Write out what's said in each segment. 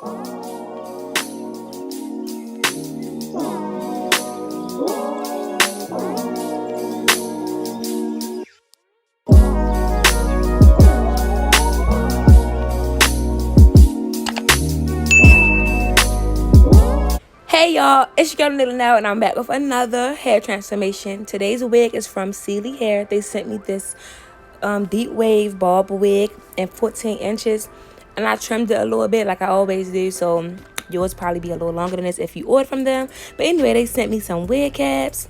Hey y'all, it's your girl Lanell and I'm back with another hair transformation. Today's wig is from Celie Hair. They sent me this deep wave bob wig in 14 inches and I trimmed it a little bit like I always do, so yours probably be a little longer than this if you order from them. But anyway, they sent me some wig caps.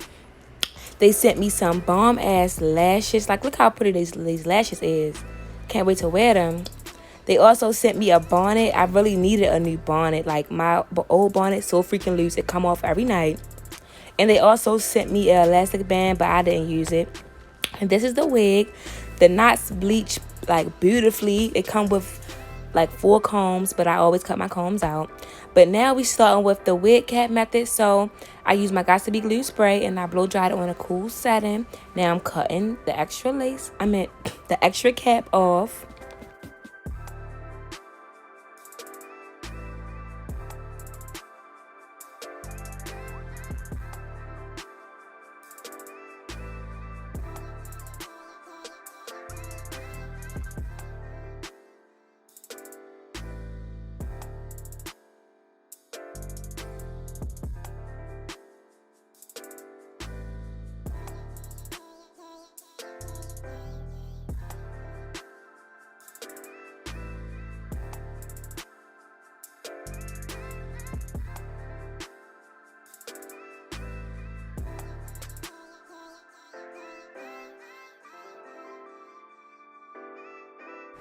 They sent me some bomb ass lashes. Like, look how pretty these lashes is. Can't wait to wear them. They also sent me a bonnet. I really needed a new bonnet. Like, my old bonnet so freaking loose. It come off every night. And they also sent me an elastic band, but I didn't use it. And this is the wig. The knots bleach, like, beautifully. It come with, like, 4 combs, but I always cut my combs out. But now we starting with the wig cap method. So I use my Got to Be glue spray and I blow dried it on a cool setting. Now I'm cutting the extra lace. The extra cap off.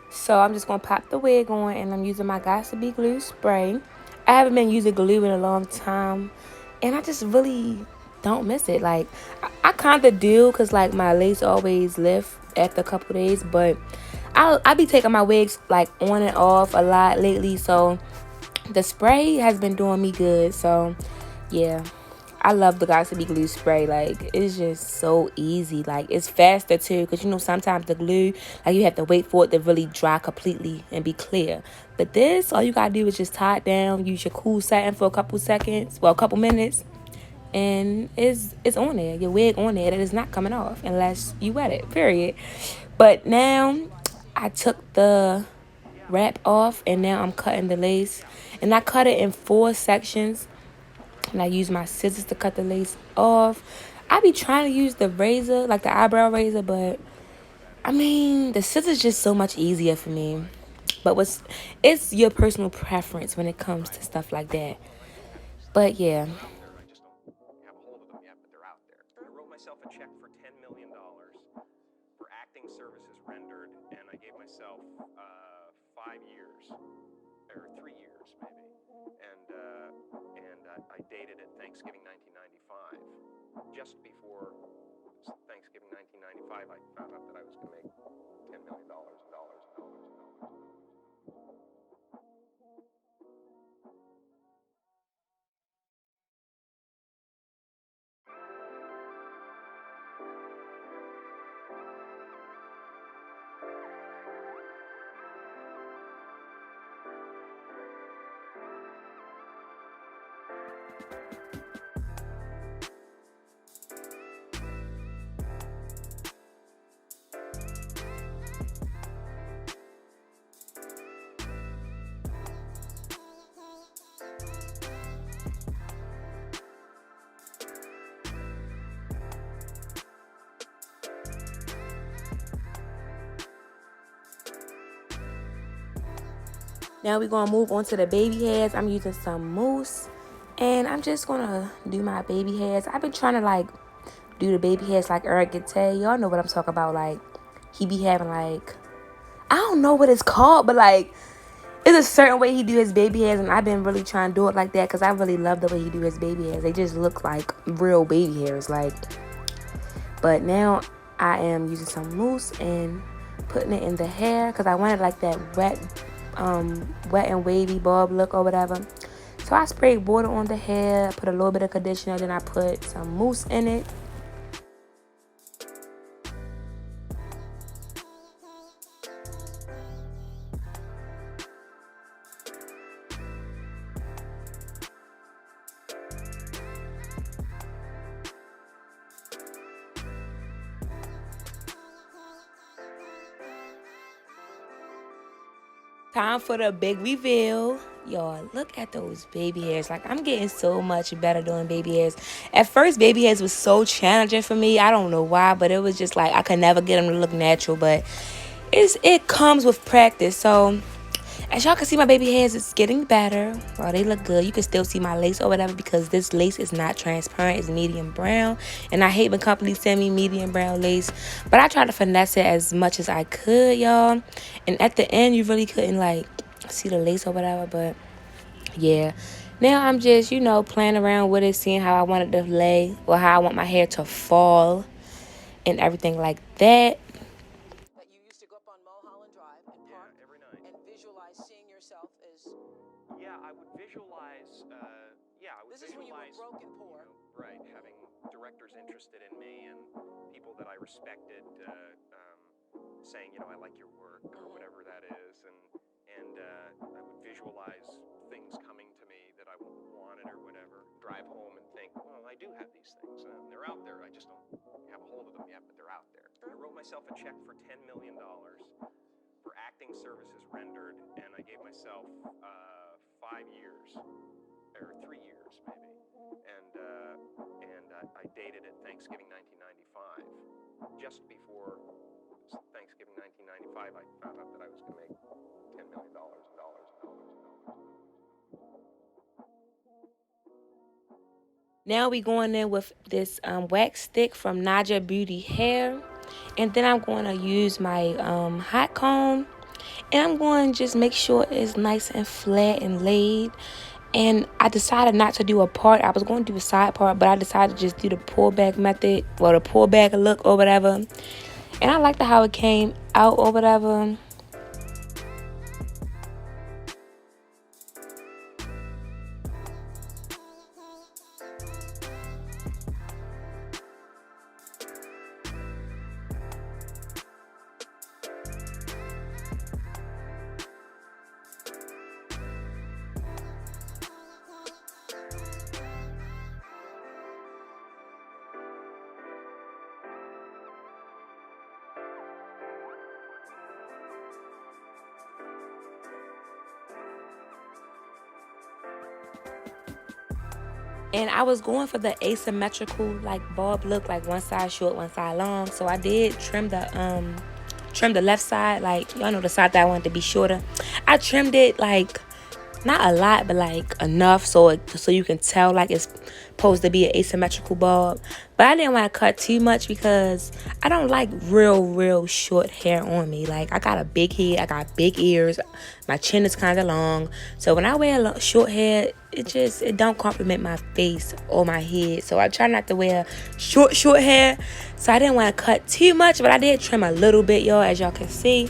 So I'm just going to pop the wig on and I'm using my Got to Be glue spray. I haven't been using glue in a long time and I just really don't miss it. Like, I kind of do because, like, my lace always lift after a couple days. But I be taking my wigs, like, on and off a lot lately. So the spray has been doing me good. So, yeah. I love the Got to Be glue spray. Like, it's just so easy. Like, it's faster too, because you know sometimes the glue, like, you have to wait for it to really dry completely and be clear. But this, all you gotta do is just tie it down, use your cool satin for a couple seconds, well, a couple minutes, and it's on there. Your wig on there, and it's not coming off unless you wet it. Period. But now I took the wrap off, and now I'm cutting the lace, and I cut it in 4 sections. And I use my scissors to cut the lace off. I be trying to use the razor, like the eyebrow razor, but I mean, the scissors just so much easier for me. But it's your personal preference when it comes to stuff like that. But yeah. I just don't have a hold of them yet, but they're out there. I wrote myself a check for $10 million for acting services rendered, and I gave myself 5 years, or 3 years maybe, and I dated it Thanksgiving 1995. Just before Thanksgiving 1995, I found out that I was going to make $10 million in dollars. Now we're going to move on to the baby hairs. I'm using some mousse. And I'm just going to do my baby hairs. I've been trying to, like, do the baby hairs like Eric Gate. Y'all know what I'm talking about. Like, he be having, like, I don't know what it's called, but, like, it's a certain way he do his baby hairs. And I've been really trying to do it like that because I really love the way he do his baby hairs. They just look like real baby hairs. Like, but now I am using some mousse and putting it in the hair because I wanted, like, that wet and wavy bob look or whatever. So I sprayed water on the hair, put a little bit of conditioner, then I put some mousse in it. Time for the big reveal. Y'all, look at those baby hairs. Like, I'm getting so much better doing baby hairs. At first, baby hairs was so challenging for me. I don't know why, but it was just like I could never get them to look natural. But it comes with practice. So, as y'all can see, my baby hairs is getting better. Well, they look good. You can still see my lace or whatever because this lace is not transparent. It's medium brown. And I hate when companies send me medium brown lace. But I tried to finesse it as much as I could, y'all. And at the end, you really couldn't, like, see the lace or whatever. But, yeah. Now I'm just, playing around with it, seeing how I want it to lay or how I want my hair to fall and everything like that. That you used to go up on Mulholland Drive and park every night. and visualize seeing yourself as Yeah, I would visualize. this is when you were broke and poor. Right, having directors interested in me and people that I respected saying, I like your work or whatever that is, and I would visualize things coming to me that I wanted or whatever. Drive home and think, well, I do have these things. They're out there. I just don't have a hold of them yet, but they're out there. I wrote myself a check for $10 million for acting services rendered, and I gave myself 5 years or 3 years maybe, and I dated it Thanksgiving 1995. Just before Thanksgiving 1995, I found out that I was going to make $10 million in dollars. Now we going in with this wax stick from Naja Beauty Hair. And then I'm going to use my hot comb. And I'm going to just make sure it's nice and flat and laid. And I decided not to do a part. I was going to do a side part, but I decided to just do the pullback method or the pullback look or whatever. And I liked how it came out or whatever. And I was going for the asymmetrical like bob look, like one side short, one side long. So I did trim the left side, like y'all know the side that I wanted to be shorter. I trimmed it like not a lot, but like enough so you can tell like it's supposed to be an asymmetrical bob. But I didn't want to cut too much because I don't like real short hair on me. Like I got a big head, I got big ears, my chin is kind of long. So when I wear short hair, it don't complement my face or my head. So I try not to wear short hair. So I didn't want to cut too much, but I did trim a little bit, y'all, as y'all can see.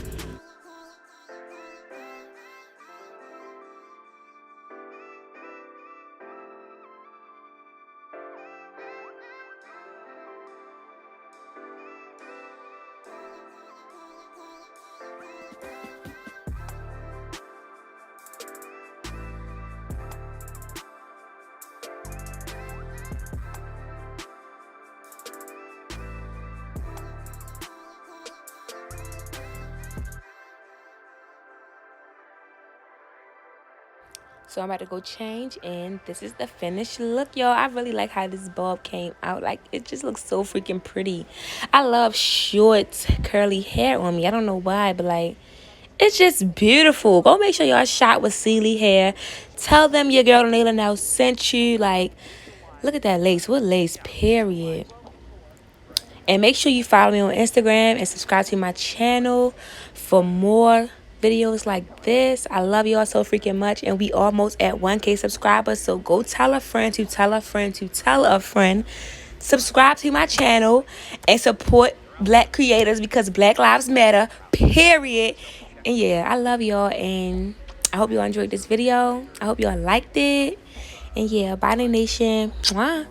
So I'm about to go change, and this is the finished look, y'all. I really like how this bob came out. Like, it just looks so freaking pretty. I love short, curly hair on me. I don't know why, but, like, it's just beautiful. Go make sure y'all shop with Celie hair. Tell them your girl Lanell sent you. Like, look at that lace. What lace, period. And make sure you follow me on Instagram and subscribe to my channel for more videos like this. I love y'all so freaking much, and we almost at 1K subscribers. So go tell a friend to tell a friend to tell a friend. Subscribe to my channel and support black creators because Black Lives Matter, period. And yeah, I love y'all, and I hope y'all enjoyed this video. I hope y'all liked it. And yeah, bye, Nation. Mwah.